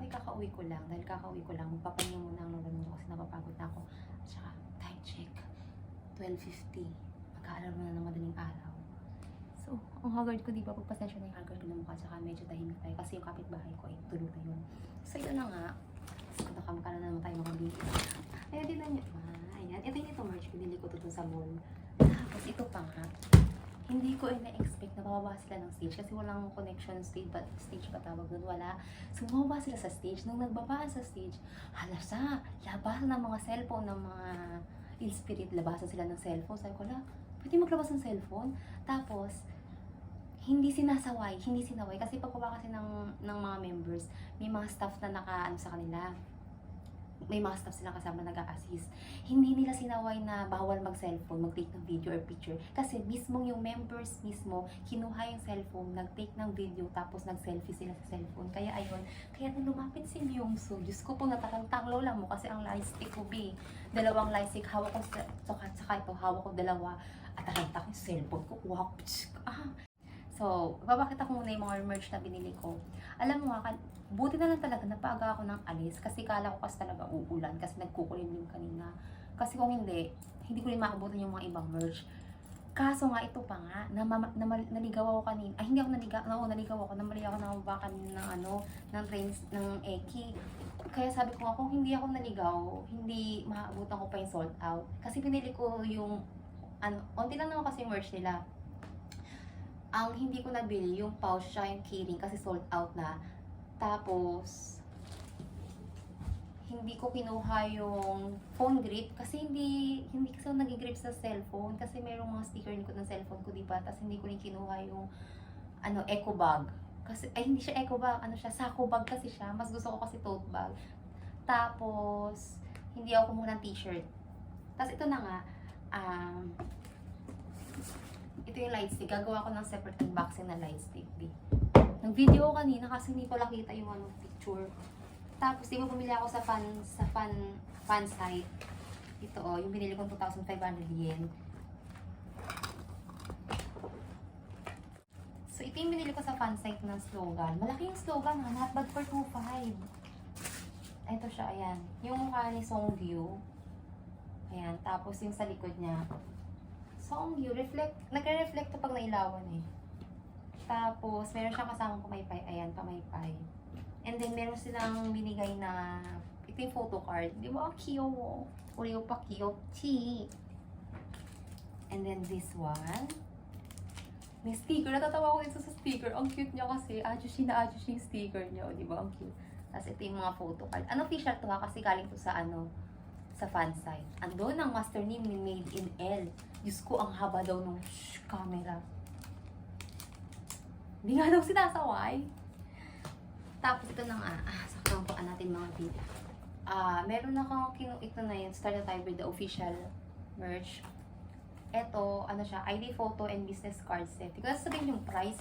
kakauwi ko lang. Dahil kakauwi ko lang, magpapahinga muna ang lolo ko kasi napapagod na ako. At saka, time check. 12:50. Mag-aaral mo na ng madaling araw. So, ang haggard ko, di ba? Pagpasensya na yung haggard ko ng mukha. Tsaka medyo tahimik tayo. Kasi yung kapitbahay ko ay tulog na yun. So, ito na nga. So, nakamukha na naman tayo mga video. Ayan, din na nyo. Ayan. Ito yung ito merch. Pinili ko ito sa mall. Tapos, ito pa nga. Hindi ko ina-expect na bababa sila ng stage kasi walang connection stage ba tawag doon, wala. So, bumaba sila sa stage. Nung nagbaba sa stage, halasa, labasan ng mga cellphone, ng mga in-spirit, labasan sila ng cellphone. Sabi ko, pwede maglabas ng cellphone? Tapos, hindi sinaway. Kasi pagkaba kasi ng mga members, may mga staff na naka, sa kanila. May mga staff silang kasama nag-a-assist. Hindi nila sinaway na bawal mag-cellphone, mag-take ng video or picture. Kasi mismo yung members mismo, kinuha yung cellphone, nag-take ng video, tapos nag-selfie sila sa cellphone. Kaya ayun, kaya nung lumapit si Myungso, Diyos ko po, natarantang lola mo kasi ang lightstick ko, dalawang lightstick, hawak ko saka ito, hawak ko dalawa, at tarantak yung cellphone ko, wow, So, babakita ko muna yung mga merch na binili ko. Alam mo nga, buti na lang talaga napaaga ako ng alis kasi kala ko kasi talaga uulan kasi nagkukulimlim kanina. Kasi kung hindi ko rin maabutan yung mga ibang merch. Kaso nga ito pa nga, naligaw ako kanina. Ay, hindi ako naligaw ako. Namali ako ng baka ng trains, ng Eki. Kaya sabi ko nga, kung hindi ako naligaw, hindi maabutan ko pa yung sold out. Kasi pinili ko yung, onti lang naman kasi yung merch nila. Ang hindi ko nabili, yung pouch siya, yung keyring, kasi sold out na. Tapos, hindi ko kinuha yung phone grip, kasi hindi kasi ako nag-grip sa cellphone, kasi merong mga sticker likod ng cellphone ko, diba? Tapos hindi ko rin kinuha yung, eco bag. Kasi, hindi siya eco bag, sako bag kasi siya. Mas gusto ko kasi tote bag. Tapos, hindi ako kumuha ng t-shirt. Tapos ito na nga, ito yung light stick. Gagawa ko ng separate unboxing na light stick. Nag-video ko kanina kasi hindi ko nakita yung picture. Tapos, di ba bumili ako sa fan site. Ito yung binili ko 2,500 yen. So, ito yung binili ko sa fan site ng slogan. Malaki yung slogan ha, not bad for 2,500. Ito siya, ayan. Yung mukha ni Songgyu. Ayan, tapos yung sa likod niya. Songgyu, nagre-reflect to pag nailawan eh. Tapos, meron siyang kasamang pamaypay. Ayan, pamaypay. And then, meron silang binigay na, ito yung photo card. Di ba? Kiyo. Uriyo pa kiyo. Chi. And then, this one. May sticker. Natatawa ko dito sa sticker. Ang cute niya kasi. Ajushi yung sticker niya. Di ba? Ang cute. Tapos, ito yung mga photo card. Unofficial to ha? Kasi galing to sa sa fan site. Andun ang master name ni Made in L. Diyos ko, ang haba daw ng camera. Hindi nga daw sinasaway. Tapos ito na nga, sakrampuan natin mga video. Meron akong ito na yun, start na tayo with the official merch. Ito, siya, ID photo and business card set. Hindi ko sasabihin yung price.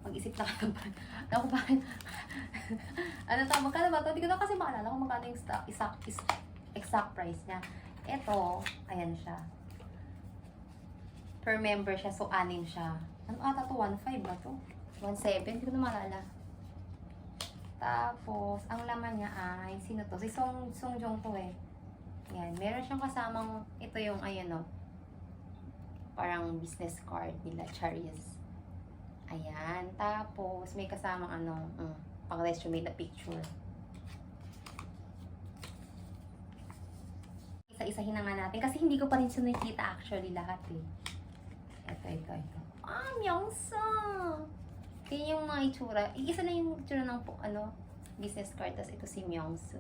Mag-isip na ka ng price. Ako bakit? Magkano ba ito? Hindi ko na kasi maalala kung magkano yung exact price niya. Ito, ayan siya. Per member siya, so 6 siya. Ano ata to? 1.5 ba to? 1.7? Hindi ko na maalala. Tapos, ang laman niya ay, sino to? Si Song Jong to eh. Yan, meron siyang kasamang, ito yung, parang business card nila, Charias. Ayan, tapos, may kasamang pang resume na picture. Isa-isahin na nga natin, kasi hindi ko pa rin nakikita actually lahat eh. Ito. Myungso! Kaya yung mga itsura. Isa na yung itsura ng business card. Tapos ito si Myungso.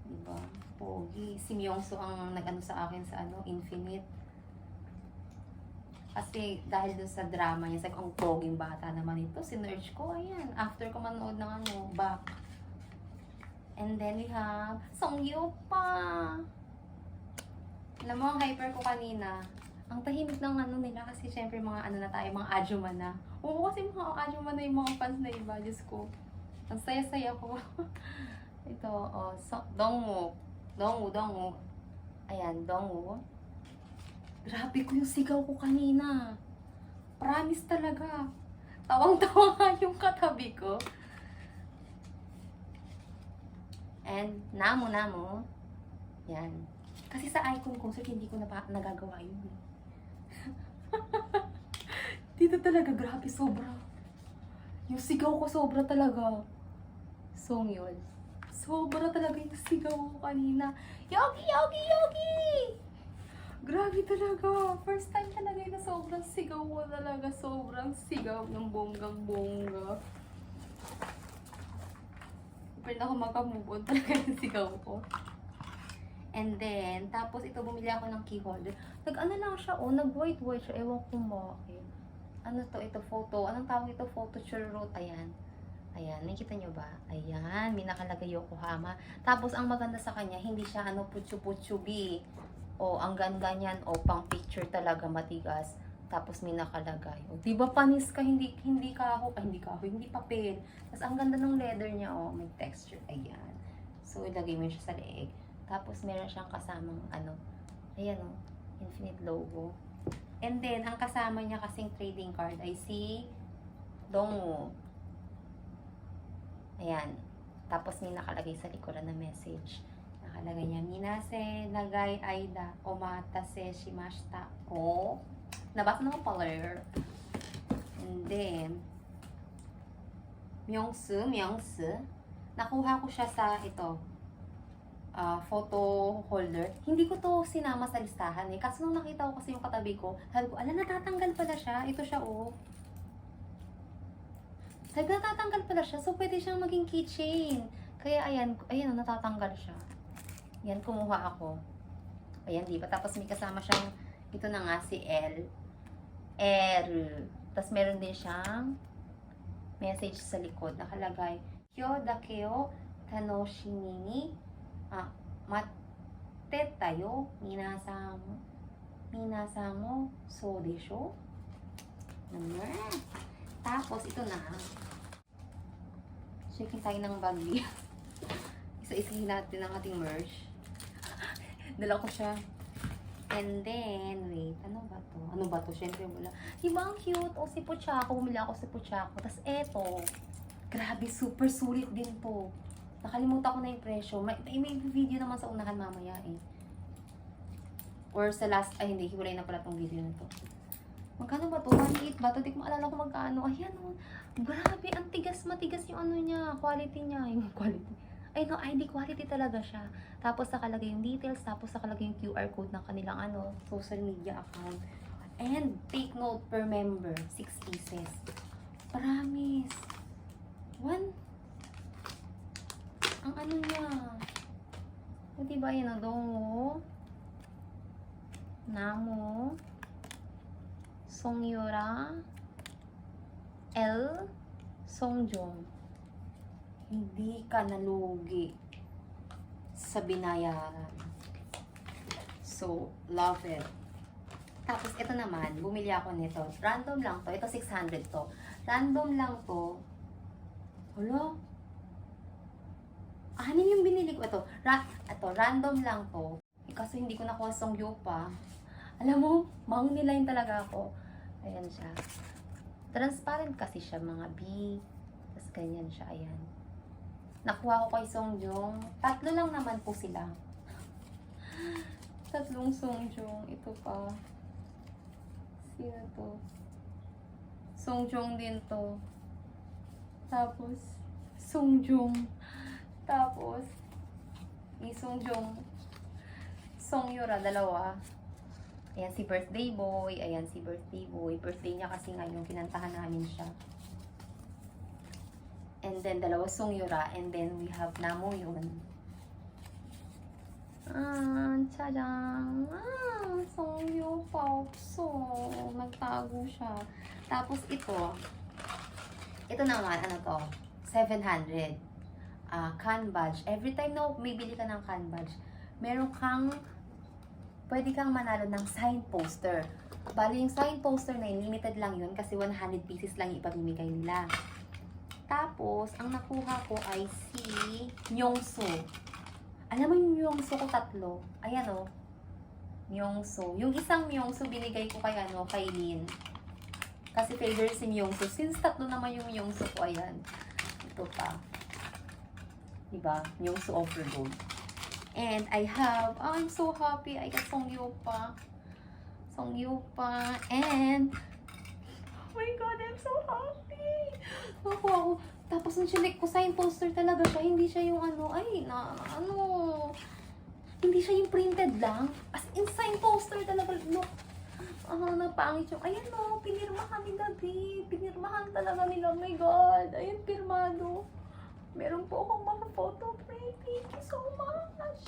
Diba? Pogi. Si Myungso ang nag-ano sa akin sa Infinite. Kasi dahil dun sa drama niya, sa ang poging bata naman ito. Sinerge ko, ayan. After ko manood ng back. And then we have Songgyu pa. Alam mo, ang hyper ko kanina. Ang tahimik ng nila kasi syempre mga na tayo, mga ajuma na. Oo, kasi mga ajuma na yung mga fans na iba, Diyos ko. Ang saya-saya ko. Ito, Dongwoo. Ayan, Dongwoo. Grabe ko yung sigaw ko kanina. Promise talaga. Tawang-tawa nga yung katabi ko. then, Namo. Yan. Kasi sa icon concert, hindi ko nagagawa yun. Dito talaga, grabe, sobra. Yung sigaw ko, sobra talaga. Song yun. Sobra talaga yung sigaw ko kanina. Yogi! Grabe talaga. First time talaga na sobrang sigaw ko talaga. Sobrang sigaw ng bonggang-bongga. Pero na ako makamove on talaga yung sigaw ko. And then, tapos ito, bumili ako ng key holder. Nag-ano lang siya, nag-white siya. Ewan ko bakit. Ano to, ito, photo. Anong tawag ito? Photo churrot. Ayan. Ayan, nakikita nyo ba? Ayan, may nakalagay Yokohama. Tapos, ang maganda sa kanya, hindi siya putsu-putsubi. O, ang ganyan. O, pang picture talaga, matigas. Tapos, may nakalagay. O, diba panis ka, hindi papel. Tapos, ang ganda ng leather niya, may texture. Ayan. So, ilagay mo siya sa leeg. Tapos, meron siyang kasamang, ayan Infinite logo. And then, ang kasama niya kasing trading card ay si Dongwoo. Ayan. Tapos, may nakalagay sa likuran na message. Nakalagay niya, Minase, Nagay, Aida, Omatase, Shimashita, O. Nabasa na ko pala. And then, Myungsu. Nakuha ko siya sa photo holder. Hindi ko to sinama sa listahan Kasi nung nakita ko kasi yung katabi ko, sabi ko, natatanggal pala siya. Ito siya, Sabi ko, natatanggal pala siya. So, pwede siyang maging keychain. Kaya, ayan, natatanggal siya. Yan, kumuha ako. Ayan, diba? Tapos may kasama siyang, ito na nga, si L. Tapos meron din siyang message sa likod. Nakalagay, Kyo dakeo tanoshimi ni matte tayo. Minasamo so desho. Tapos, ito na. Shaking tayo ng bagli. Isa-isahin natin ang ating merch. Dala ko siya. And then, wait, ano ba to? Siyempre wala. Diba ang cute? Si Pochako. Bumili ako si Pochako. Tapos eto. Grabe, super sulit din to. Nakalimutan ko na yung presyo. May video naman sa unahan mamaya Or sa last, hindi, hiwalay na pala tong video na to. Magkano ba to? 1.8 ba to? Di ko maalala kung magkano. Ayan grabe, matigas yung niya, quality niya. Yung quality. ID quality talaga siya. Tapos nakalagay yung details, tapos nakalagay yung QR code ng kanilang social media account. And take note per member, 6 pieces. Promise. Ang niya. Diba yun, Dongwoo, Namo, Songyura, L, Songjong. Hindi ka nalugi sa binayaran. So, love it. Tapos, ito naman, bumili ako nito. Random lang to. Ito, 600 to. Random lang to. Hala? Anim yung binili ko. Ito, random lang to. Kasi hindi ko nakuha Songyo pa. Alam mo, mang-niline talaga ako. Ayan siya. Transparent kasi siya, mga B. Tapos, ganyan siya. Ayan. Nakuha ko kay Songjong. 3 lang naman po sila. 3 Songjong. Ito pa. Sino to? Songjong din to. Tapos, Songjong. Tapos, Songjong. Songyura, 2. Ayan si Birthday Boy. Ayan si Birthday Boy. Birthday niya kasi ngayon. Kinantahan namin siya. And then, 2 Songyura. And then, we have Namo yun. Tadang! Songyo Popso. Nagtago siya. Tapos, ito. Ito naman, 700. Can badge. Every time na may bili ka ng can badge, pwede kang manalo ng sign poster. Bali, yung sign poster na yun, limited lang yun kasi 100 pieces lang yung ipamimigay nila. Tapos, ang nakuha ko ay si Myungsu. Alam mo yung Myungsu ko 3? Ayan Myungsu. Yung isang Myungsu binigay ko kay Lin. Kasi favorite si Myungsu. Since 3 naman yung Myungsu ko, ayan. Ito pa. Diba? Yung Offer Gold. And I have, I'm so happy. I got Songyupa. And, oh my God, I'm so happy. Ako. Tapos nung chinek ko, sign poster talaga siya. Hindi siya yung hindi siya yung printed lang. As in, sign poster talaga. Look. Napangit yung, ayan o, pinirmahan nila, babe. Pinirmahan talaga nila. Oh my God. Ayan, pirmado. Meron po akong mga photo frame. Thank you so much.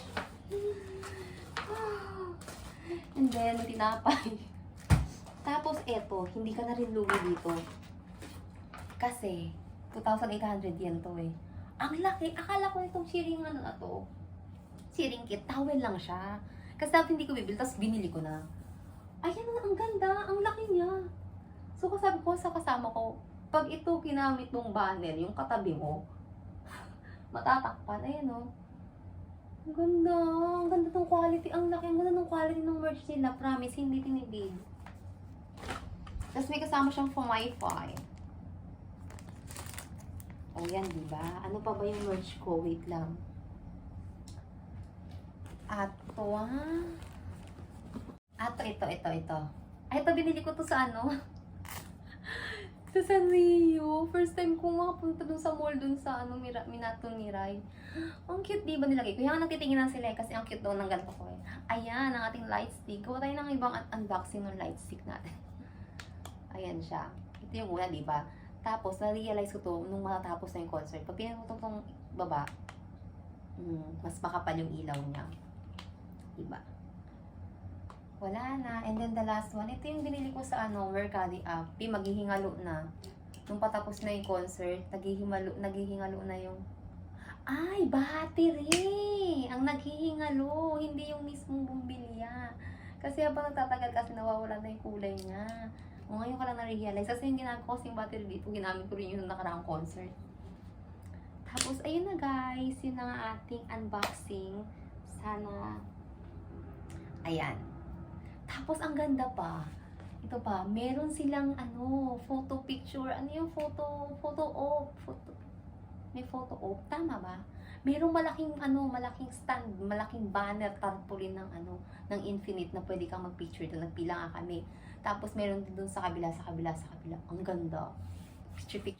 And then, tinapay. Tapos, eto, hindi ka na rin lugi dito. Kasi, 2,800 yan to eh. Ang laki. Akala ko itong shearing shearing kit, towel lang siya. Kasi dapat hindi ko bibili, tapos binili ko na. Ayan, ang ganda. Ang laki niya. So, sabi ko sa kasama ko, pag ito ginamit mong banner, yung katabi mo, matatakpan. Ayan o. Ang ganda. Ang ganda ng quality. Ang laki. Ang ganda ng quality ng merch nila. Promise, hindi tinibig. Tapos may kasama siyang Wi-Fi. O yan, diba? Ano pa ba yung merch ko? Wait lang. Ito. Ay, ito binili ko to sa sa Sanrio. First time ko makapunta dun sa mall dun sa Minato Mirai. Ang cute, di ba nilagay ko? Yung natitingin lang sila kasi ang cute daw ng ganito ko eh. Ayan, ang ating light stick. Gawa tayo ng ibang unboxing ng light stick natin. Ayan siya. Ito yung una, di ba? Tapos, na-realize ko to nung matapos na yung concert. Pag pinutok tong baba, mas makapal yung ilaw niya. Diba? Wala na. And then the last one, ito yung binili ko sa Mercari app. Maghihingalo na. Nung patapos na yung concert, naghihingalo na yung battery! Ang naghihingalo, hindi yung mismong bumbilya. Kasi habang nagtatagal kasi nawawala na yung kulay niya. Ngayon ko lang na-realize. Kasi yung ginamit ko kasing battery dito, ginamit ko rin yung nakaraang concert. Tapos, ayun na guys. Yun ang ating unboxing. Sana, ayan. Tapos, ang ganda pa. Ito pa, meron silang photo picture. Ano yung photo op. May photo op. Tama ba? Merong malaking stand, malaking banner, tarpaulin ng Infinite na pwede kang mag-picture doon. Nagpila nga kami. Tapos, meron din doon sa kabila. Ang ganda. Picture.